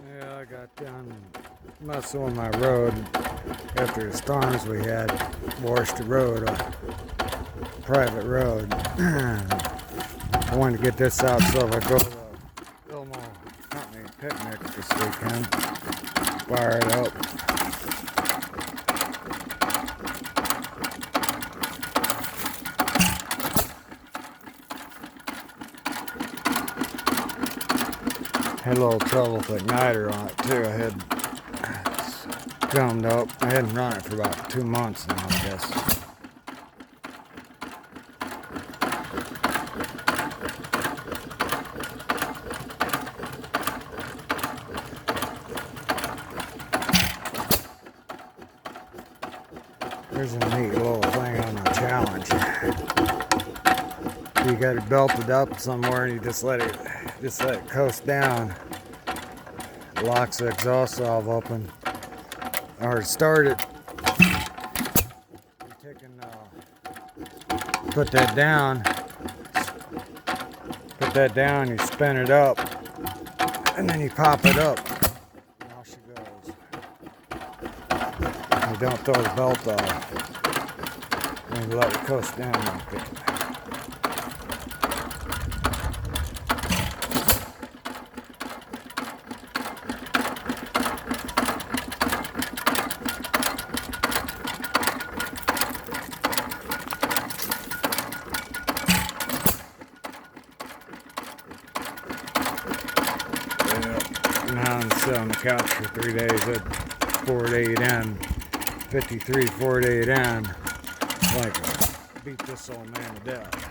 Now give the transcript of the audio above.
Yeah, I got done messing with my road after the storms we had. Washed the road, a private road. I wanted to get this out so if I go to the Illinois Company picnic this weekend, fire it up. Had a little trouble with the igniter on it too. I had it's gummed up. I hadn't run it for about 2 months now, I guess. There's a neat little thing on the challenge. You got it belted up somewhere and you just let it coast down. Locks the exhaust valve open. Or start it. You put that down, you spin it up, and then you pop it up. And off she goes. You don't throw the belt off. And you let it coast down like that. Now I'm sitting on the couch for 3 days at 4-8 in, 53, 4-8 in, like beat this old man to death.